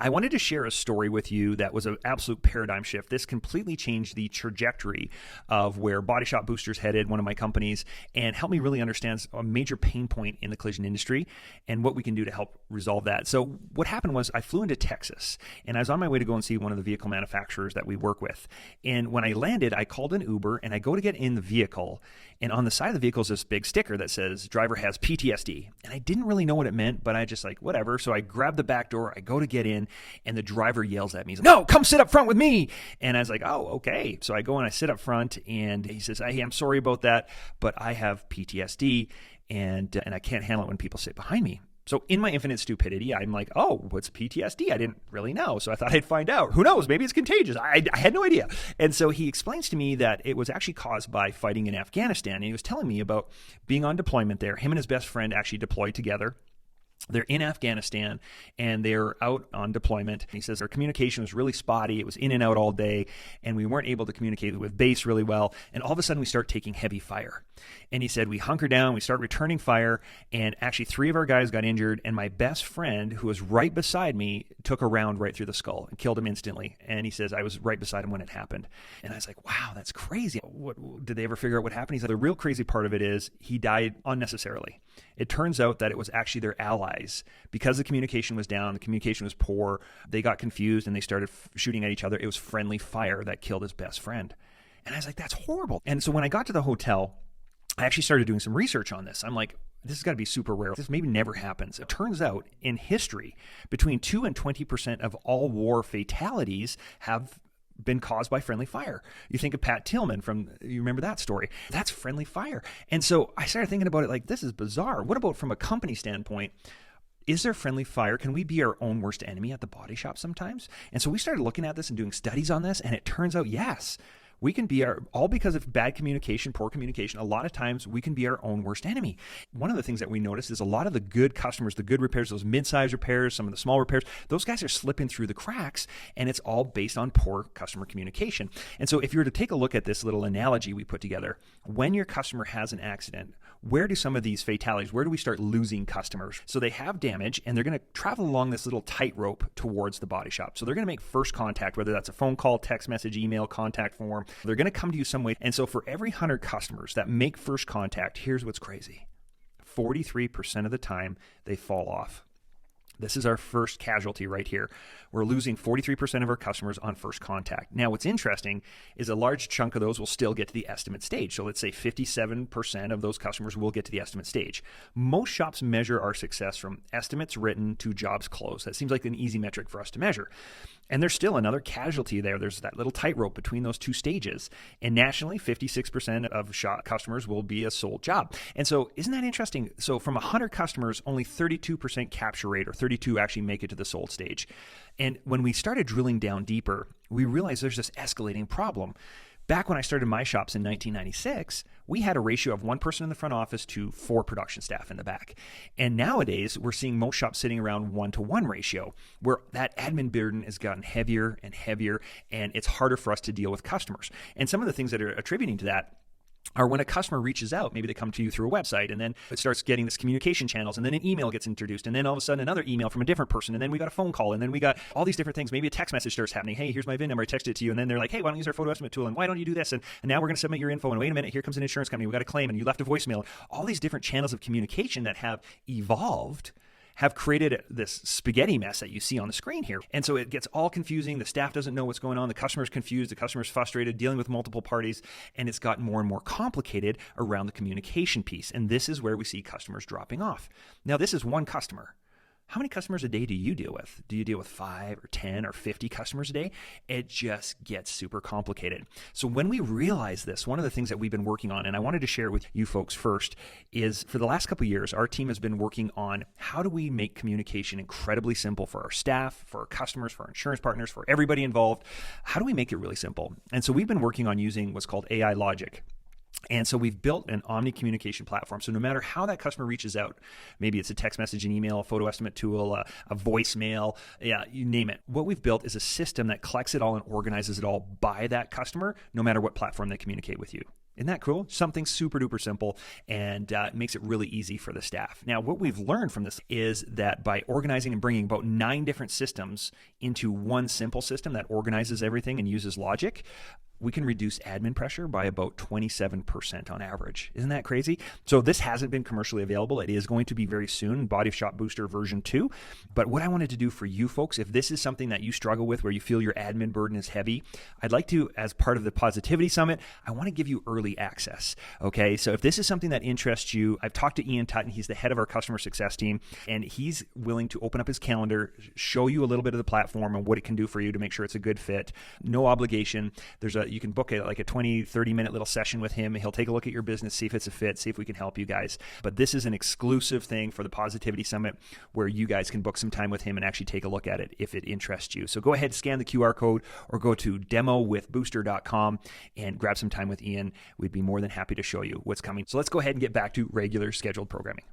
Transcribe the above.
I wanted to share a story with you that was an absolute paradigm shift. This completely changed the trajectory of where Body Shop Boosters headed, one of my companies, and helped me really understand a major pain point in the collision industry and what we can do to help resolve that. So what happened was I flew into Texas, and I was on my way to go and see one of the vehicle manufacturers that we work with. And when I landed, I called an Uber, and I go to get in the vehicle, and on the side of the vehicle is this big sticker that says, driver has PTSD. And I didn't really know what it meant, but I just like, whatever. So I grab the back door, I go to get in, and the driver yells at me. He's like, no, come sit up front with me. And I was like, oh, okay. So I go and I sit up front, and he says, hey, I'm sorry about that, but I have PTSD, and I can't handle it when people sit behind me. So in my infinite stupidity, I'm like, oh, what's PTSD? I didn't really know. So I thought I'd find out. Who knows? Maybe it's contagious. I had no idea. And so he explains to me that it was actually caused by fighting in Afghanistan. And he was telling me about being on deployment there. Him and his best friend actually deployed together. They're in Afghanistan, and they're out on deployment. He says our communication was really spotty. It was in and out all day, and we weren't able to communicate with base really well. And all of a sudden, we start taking heavy fire. And he said we hunker down, we start returning fire, and actually 3 of our guys got injured, and my best friend, who was right beside me, took a round right through the skull and killed him instantly. And he says I was right beside him when it happened. And I was like, wow, that's crazy. Did they ever figure out what happened? He said the real crazy part of it is he died unnecessarily. It turns out that it was actually their allies. Because the communication was down, the communication was poor, they got confused and they started shooting at each other. It was friendly fire that killed his best friend. And I was like, that's horrible. And so when I got to the hotel, I actually started doing some research on this. I'm like, this has got to be super rare. This maybe never happens. It turns out in history, between 2 and 20% of all war fatalities have been caused by friendly fire. You think of Pat Tillman you remember that story? That's friendly fire. And so I started thinking about it like, this is bizarre. What about from a company standpoint? Is there friendly fire? Can we be our own worst enemy at the body shop sometimes? And so we started looking at this and doing studies on this, and it turns out, yes, we can be all because of bad communication, poor communication. A lot of times we can be our own worst enemy. One of the things that we notice is a lot of the good customers, the good repairs, those mid-size repairs, some of the small repairs, those guys are slipping through the cracks, and it's all based on poor customer communication. And so if you were to take a look at this little analogy we put together, when your customer has an accident, where do some of these fatalities, where do we start losing customers? So they have damage, and they're going to travel along this little tightrope towards the body shop. So they're going to make first contact, whether that's a phone call, text message, email, contact form. They're going to come to you some way. And so for every 100 customers that make first contact, here's what's crazy. 43% of the time, they fall off. This is our first casualty right here. We're losing 43% of our customers on first contact. Now, what's interesting is a large chunk of those will still get to the estimate stage. So let's say 57% of those customers will get to the estimate stage. Most shops measure our success from estimates written to jobs closed. That seems like an easy metric for us to measure. And there's still another casualty there. There's that little tightrope between those two stages. And nationally, 56% of shop customers will be a sold job. And so isn't that interesting? So from 100 customers, only 32% capture rate, or 32 actually make it to the sold stage. And when we started drilling down deeper, we realized there's this escalating problem. Back when I started my shops in 1996, we had a ratio of 1 person in the front office to 4 production staff in the back. And nowadays, we're seeing most shops sitting around 1-to-1 ratio, where that admin burden has gotten heavier and heavier, and it's harder for us to deal with customers. And some of the things that are attributing to that are when a customer reaches out, maybe they come to you through a website, and then it starts getting this communication channels, and then an email gets introduced, and then all of a sudden another email from a different person, and then we got a phone call, and then we got all these different things. Maybe a text message starts happening. Hey, here's my VIN number. I texted it to you. And then they're like, hey, why don't you use our photo estimate tool? And why don't you do this? And now we're going to submit your info. And wait a minute, here comes an insurance company. We got a claim, and you left a voicemail. All these different channels of communication that have evolved have created this spaghetti mess that you see on the screen here. And so it gets all confusing. The staff doesn't know what's going on. The customer's confused. The customer's frustrated, dealing with multiple parties. And it's gotten more and more complicated around the communication piece. And this is where we see customers dropping off. Now, this is one customer. How many customers a day do you deal with? Do you deal with 5 or 10 or 50 customers a day? It just gets super complicated. So when we realize this, one of the things that we've been working on, and I wanted to share with you folks first, is for the last couple of years, our team has been working on how do we make communication incredibly simple for our staff, for our customers, for our insurance partners, for everybody involved. How do we make it really simple? And so we've been working on using what's called AI Logic. And so we've built an omni communication platform. So no matter how that customer reaches out, maybe it's a text message, an email, a photo estimate tool, a voicemail, yeah, you name it. What we've built is a system that collects it all and organizes it all by that customer, no matter what platform they communicate with you. Isn't that cool? Something super duper simple, and it makes it really easy for the staff. Now, what we've learned from this is that by organizing and bringing about 9 different systems into one simple system that organizes everything and uses logic, we can reduce admin pressure by about 27% on average. Isn't that crazy? So this hasn't been commercially available. It is going to be very soon, Body Shop Booster version 2. But what I wanted to do for you folks, if this is something that you struggle with where you feel your admin burden is heavy, I'd like to, as part of the Positivity Summit, I want to give you early access. Okay, so if this is something that interests you, I've talked to Ian Tutton. He's the head of our customer success team, and he's willing to open up his calendar, show you a little bit of the platform and what it can do for you to make sure it's a good fit. No obligation. You can book like a 20, 30-minute little session with him. He'll take a look at your business, see if it's a fit, see if we can help you guys. But this is an exclusive thing for the Positivity Summit where you guys can book some time with him and actually take a look at it if it interests you. So go ahead, scan the QR code or go to demowithbooster.com and grab some time with Ian. We'd be more than happy to show you what's coming. So let's go ahead and get back to regular scheduled programming.